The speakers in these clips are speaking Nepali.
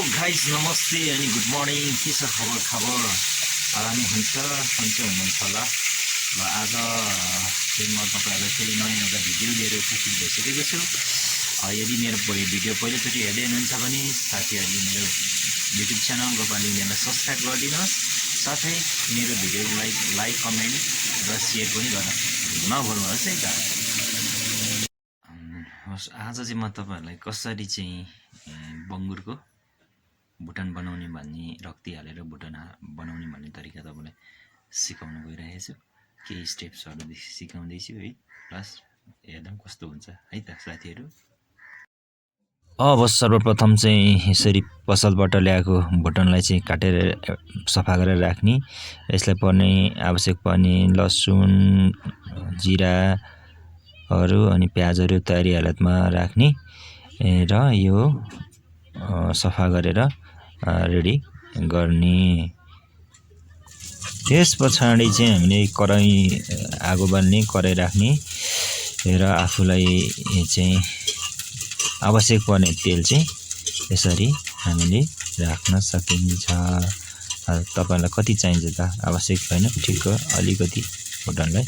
गाइस नमस्ते अनि गुड मर्निङ के छ खबर आरामै सन्चै हुनुहुन्छ होला र आज चाहिँ म तपाईँहरूलाई फेरि नयाँ एउटा भिडियो लिएर उपस्थित भइसकेको छु। यदि मेरो भिडियो पहिलोचोटि हेर्दै हुनुहुन्छ भने साथीहरूले मेरो युट्युब च्यानल गोपाली इन्डियालाई सब्सक्राइब गरिदिनुहोस्, साथै मेरो भिडियोलाई लाइक कमेन्ट र सेयर पनि गर्न नभुल्नुहोस् है त। आज चाहिँ म तपाईँहरूलाई कसरी चाहिँ बङ्गुरको भुटन बनाउने भन्ने रक्ती हालेर भुटन बनाउने भन्ने तरिका तपाईँलाई सिकाउन गइरहेको छु। केही स्टेप्सहरू सिकाउँदैछु है, प्लस हेर्दा कस्तो हुन्छ है त साथीहरू। अब सर्वप्रथम चाहिँ यसरी पसलबाट ल्याएको भुटनलाई चाहिँ काटेर सफा गरेर राख्ने। यसलाई पर्ने आवश्यक पर्ने लसुन, जिराहरू अनि प्याजहरू तयारी हालतमा राख्ने र यो सफा गरेर रेडी गर्ने। त्यस पछाडि चाहिँ हामीले कराई आगो बाल्ने, कराई राख्ने र आफूलाई चाहिँ आवश्यक पर्ने तेल चाहिँ यसरी हामीले राख्न सकिन्छ। तपाईलाई कति चाहिन्छ त आवश्यक छैन, ठिक्क अलिकति भुटनलाई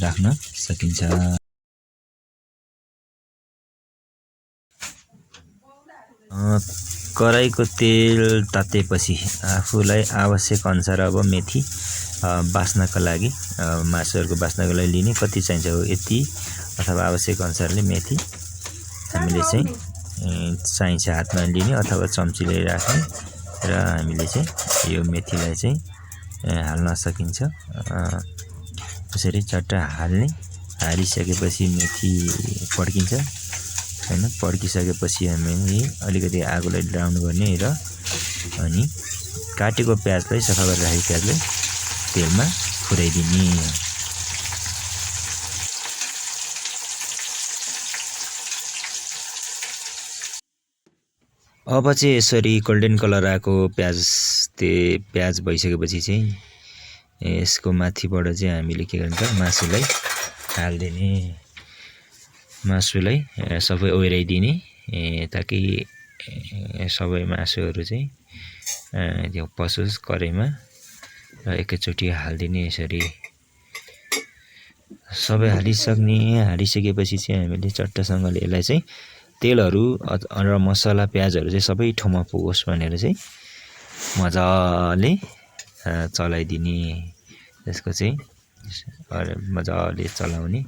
राख्न सकिन्छ। कराईको तेल तातेपछि आफूलाई आवश्यक अनुसार अब मेथी बास्नका लागि, मासुहरूको बास्नको लागि लिने कति चाहिन्छ हो यति, अथवा आवश्यक अनुसारले मेथी हामीले चाहिँ चाहिन्छ हातमा लिने अथवा चम्चीले राख्ने र हामीले चाहिँ यो मेथीलाई चाहिँ हाल्न सकिन्छ। यसरी चट्ट हाल्ने, हालिसकेपछि मेथी पड्किन्छ हैन, पड्किसकेपछि हामीले अलिकति आगोलाई डाउन गर्ने र अनि काटेको प्याजलाई, सफा गरेर राखेको प्याजलाई तेलमा फुराइदिने। अब चाहिँ यसरी गोल्डन कलर आएको प्याज भइसकेपछि चाहिँ यसको माथिबाट चाहिँ हामीले के गर्छ, मासुलाई हाल्दिने। मासुलाई सबै ओइराइदिने ताकि सबै मासुहरू चाहिँ त्यो पसोस् कराईमा र एकैचोटि हालिदिने। यसरी सबै हालिसकेपछि चाहिँ हामीले चट्टसँगले यसलाई चाहिँ तेलहरू र मसला प्याजहरू चाहिँ सबै ठाउँमा पुगोस् भनेर चाहिँ मजाले चलाइदिने। त्यसको चाहिँ मजाले चलाउने,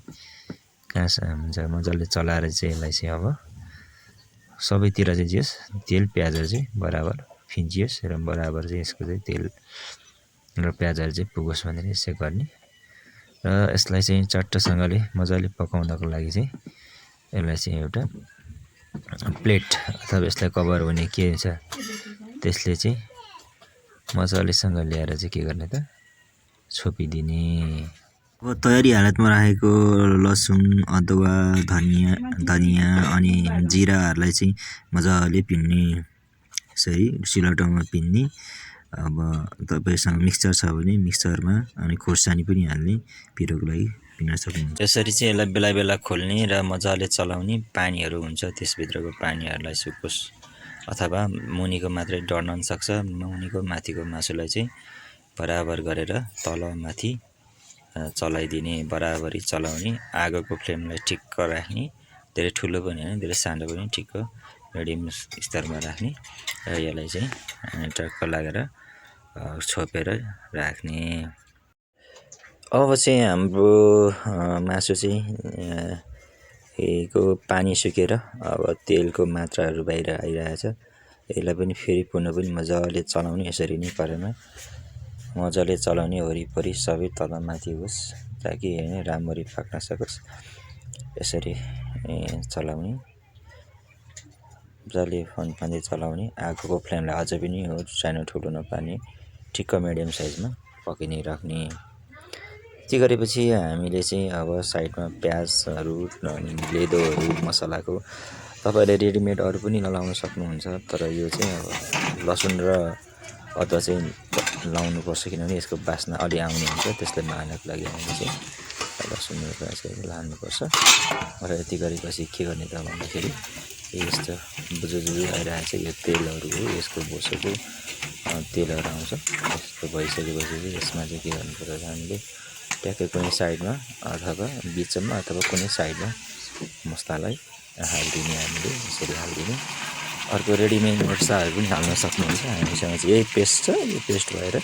हुन्छ मजाले चलाएर चाहिँ यसलाई चाहिँ अब सबैतिर चाहिँ जस तेल प्याजहरू चाहिँ बराबर फिन्जियोस् र बराबर चाहिँ यसको चाहिँ तेल र प्याजहरू चाहिँ पुगोस् भनेर यसै गर्ने। र यसलाई चाहिँ चट्टसँगले मजाले पकाउनको लागि चाहिँ यसलाई चाहिँ एउटा प्लेट अथवा यसलाई कभर हुने के हुन्छ त्यसले चाहिँ मजालेसँग ल्याएर चाहिँ के गर्ने त छोपिदिने। अब तयारी हालतमा राखेको लसुन, अदुवा, धनिया अनि जिराहरूलाई चाहिँ मजाले पिन्ने, यसरी सिलौटोमा पिन्ने। अब तपाईसँग मिक्सचर छ भने मिक्सचरमा, अनि खोर्सानी पनि हाल्ने पिरोको लागि पिन्न सक्नुहुन्छ। यसरी चाहिँ यसलाई बेला बेला खोल्ने र मजाले चलाउने। पानीहरू हुन्छ त्यसभित्रको पानीहरूलाई सुकोस्, अथवा मुनिको मात्रै डढ्न सक्छ। मुनिको माथिको मासुलाई चाहिँ बराबर गरेर तल माथि चलाइदिने, बराबरी चलाउने। आगोको फ्लेमलाई ठिक्क राख्ने, धेरै ठुलो पनि होइन धेरै सानो पनि, ठिक्क मिडियम स्तरमा राख्ने र यसलाई चाहिँ टक्क लागेर छोपेर राख्ने। अब चाहिँ हाम्रो मासु चाहिँ को पानी सुकेर अब तेलको मात्राहरू बाहिर आइरहेछ। यसलाई पनि फेरि पुनः पनि मजाले चलाउने, यसरी नै कराईमा मजाले चलाउने, वरिपरि सबै तलमाथि होस् ताकि हैन राम्ररी पाक्न सकोस्। यसरी चलाउने, मजाले फन्फान्दै चलाउने। आगोको फ्लेमलाई अझै पनि सानो ठुलो नपार्ने, ठिक्क मिडियम साइजमा पकाइने राख्ने। यति गरेपछि हामीले चाहिँ अब साइडमा प्याजहरू, लेदोहरू, मसलाको तपाईँले रेडिमेड अरू पनि नलाउन सक्नुहुन्छ, तर यो चाहिँ अब लसुन र अदुवा चाहिँ लाउनुपर्छ, किनभने यसको बास्ना अलि आउने हुन्छ। त्यसलाई मार्नको लागि हामीले चाहिँ लसुन र प्याज लाउनुपर्छ। र यति गरेपछि के गर्ने त भन्दाखेरि यस्तो बुजुजुजु आइरहेको छ। यो तेलहरू हो, यसको बोसोको तेलहरू आउँछ। यस्तो भइसकेपछि चाहिँ यसमा चाहिँ के गर्नुपर्छ हामीले ट्याक्कै कुनै साइडमा अथवा बिचमा अथवा कुनै साइडमा मसलालाई हालिदिने, हामीले यसरी हालिदिने। अर्को रेडिमेड मसलाहरू पनि हाल्न सक्नुहुन्छ। हामीसँग चाहिँ यही पेस्ट छ, यो पेस्ट भएर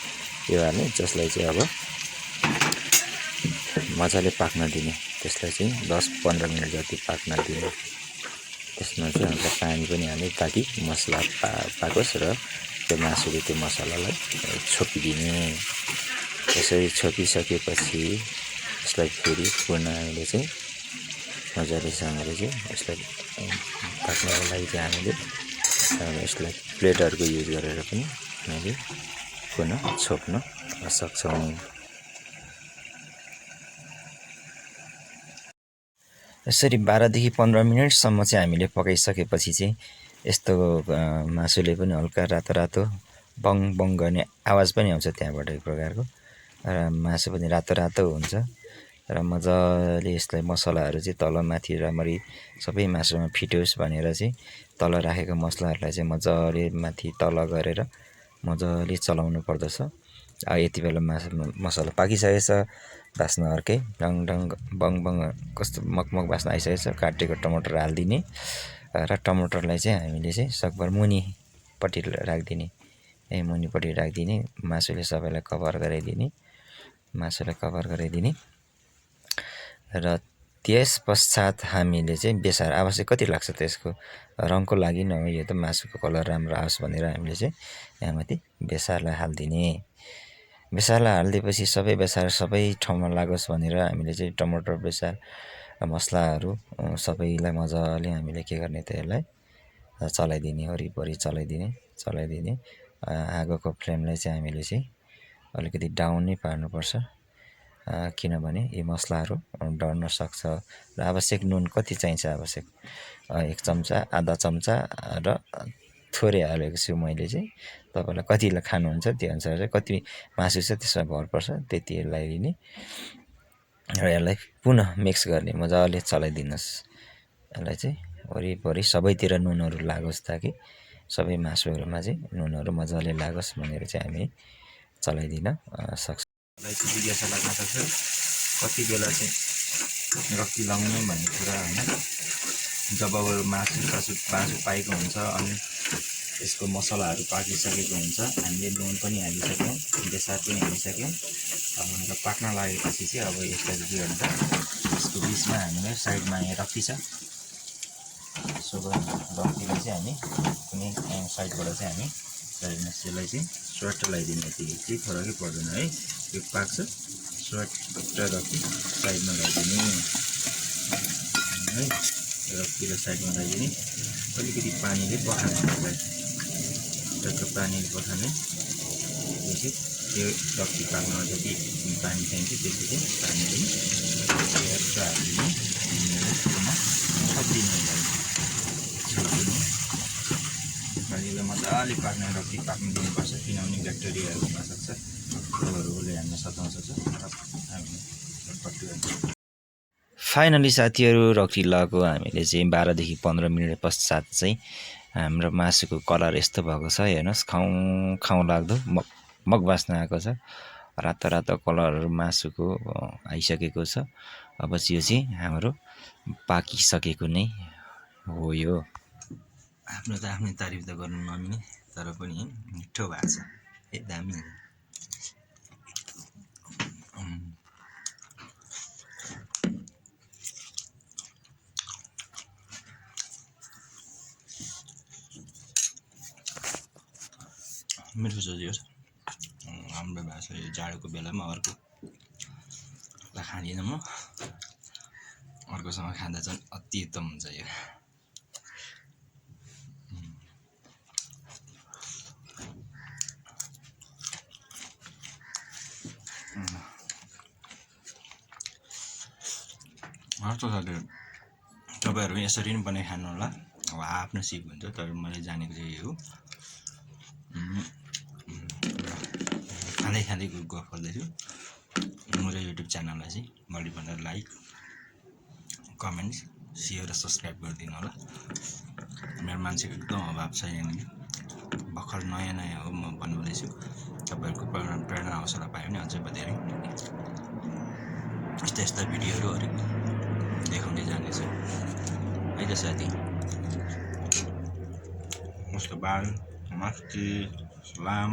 यो हाल्ने, जसलाई चाहिँ अब मजाले पाक्न दिने। त्यसलाई चाहिँ 10-15 मिनट जति पाक्न दिने। त्यसमा चाहिँ हामीले पानी पनि हाल्ने ताकि मसला पाकोस् र त्यो मासुले त्यो मसलालाई छोपिदिने। यसरी छोपिसकेपछि यसलाई फेरि पुनः हामीले चाहिँ मजाले सँगले चाहिँ यसलाई पाक्नको लागि चाहिँ हामीले यसलाई प्लेटहरूको युज गरेर पनि हामीले पुनः छोप्न सक्छौँ। यसरी 12देखि 15 मिनटसम्म चाहिँ हामीले पकाइसकेपछि चाहिँ यस्तो मासुले पनि हल्का रातो रातो बङ बङ गर्ने आवाज पनि आउँछ त्यहाँबाट, एक प्रकारको। र मासु पनि रातो रातो हुन्छ र मजाले यसलाई मसलाहरू चाहिँ तल माथि राम्ररी सबै मासुमा फिटोस् भनेर चाहिँ तल राखेको मसलाहरूलाई चाहिँ मजाले माथि तल गरेर मजाले चलाउनु पर्दछ। यति बेला मसला पाकिसकेछ, बास्ना अर्कै डङ डङ बङ बङ कस्तो मगमग बास्ना आइसकेछ। काटेको टमाटर हालिदिने र टमाटरलाई चाहिँ हामीले चाहिँ सकभर मुनिपट्टि राखिदिने। मुनिपट्टि राखिदिने, मासुले सबैलाई कभर गराइदिने, र त्यस पश्चात हामीले चाहिँ बेसार आवश्यक कति लाग्छ त्यसको रङको लागि न, यो त मासुको कलर राम्रो आओस् भनेर हामीले चाहिँ यहाँ माथि बेसारलाई हालिदिने। बेसारलाई हालिदिएपछि सबै बेसार सबै ठाउँमा लागोस् भनेर हामीले चाहिँ टमाटर, बेसार, मसलाहरू सबैलाई मजाले हामीले के गर्ने त यसलाई चलाइदिने, वरिपरि चलाइदिने। आगोको फ्लेमलाई चाहिँ हामीले चाहिँ अलिकति डाउन नै पार्नुपर्छ, किनभने यी मसलाहरू डढ्न सक्छ। र आवश्यक नुन कति चाहिन्छ, आवश्यक 1 चम्चा, आधा चम्चा र थोरै हालेको छु मैले चाहिँ। तपाईँलाई कतिलाई खानुहुन्छ त्यो अनुसार चाहिँ, कति मासु छ त्यसमा भर पर्छ, त्यति लगाइदिने र यसलाई पुनः मिक्स गर्ने, मजाले चलाइदिनुहोस्। यसलाई चाहिँ वरिपरि सबैतिर नुनहरू लागोस् ताकि सबै मासुहरूमा चाहिँ नुनहरू मजाले लागोस् भनेर चाहिँ हामी चलाइदिन सक्छौँ। जिज्ञासा लाग्न सक्छ कति बेला चाहिँ रक्ती लाउने भन्ने कुरा होइन। जब मासु पाकेको हुन्छ अनि यसको मसलाहरू पाकिसकेको हुन्छ, हामीले नुन पनि हालिसक्यौँ, बेसार पनि हालिसक्यौँ र पाक्न लागेपछि चाहिँ अब यसलाई के गर्नु, यसको बिचमा हामीले साइडमा यहाँ रक्ती छ, सो रक्तीलाई चाहिँ हामी कुनै साइडबाट चाहिँ हामी यसलाई चाहिँ स्वाट लगाइदिने। यति केही फरकै पर्दैन है, यो पाक्छ स्वाट रक्ती साइडमा लगाइदिने है। रक्तीलाई साइडमा लगाइदिने, अलिकति पानीले पखाल्ने, टक्क पानीले पखाल्नेपछि त्यो रक्ती पाक्नमा जति पानी चाहिन्छ त्यति चाहिँ पानी पनि हालिदिने, पानीलाई मजाले पाक्ने, रक्ती पाक्नु दिनुपर्छ, किनभने ब्याक्टेरियाहरू हुन सक्छ, रोगहरूले हामीलाई सताउन सक्छ। फाइनली साथीहरू, रक्ती लगाएको हामीले चाहिँ 12देखि 15 मिनट पश्चात चाहिँ हाम्रो मासुको कलर यस्तो भएको छ। हेर्नुहोस्, खाउँ लाग्दो मग बास्ना आएको छ, रातो रातो कलरहरू मासुको आइसकेको छ। अब चाहिँ यो चाहिँ हाम्रो पाकिसकेको नै हो। यो आफ्नो त आफ्नै तारिफ त गर्नु नमिल्ने, तर पनि मिठो भएको छ, दामी। मिठो छ यो, राम्रो भएको छ। यो जाडोको बेलामा अर्को खाँदिनँ म, अर्कोसँग खाँदा चाहिँ अति उत्तम हुन्छ यो। हस् त साथीहरू, तपाईँहरू पनि यसरी नै बनाइ खानु होला। अब आफ्नो सिप हुन्छ, तर मैले जानेको चाहिँ यो हो। खाँदै गफ गर्दैछु। मेरो युट्युब च्यानललाई चाहिँ बढीभन्दा लाइक, कमेन्ट्स, सेयर र सब्सक्राइब गरिदिनु होला। मेरो मान्छेको एकदम अभाव छ यहाँनिर भर्खर नयाँ हो म बनाउँदैछु तपाईँहरूको प्रेरणा हौसला पायो भने अझै धेरै यस्ता भिडियोहरू देखाउँदै जानेछु है त साथी उसको बाद मस्ती सलाम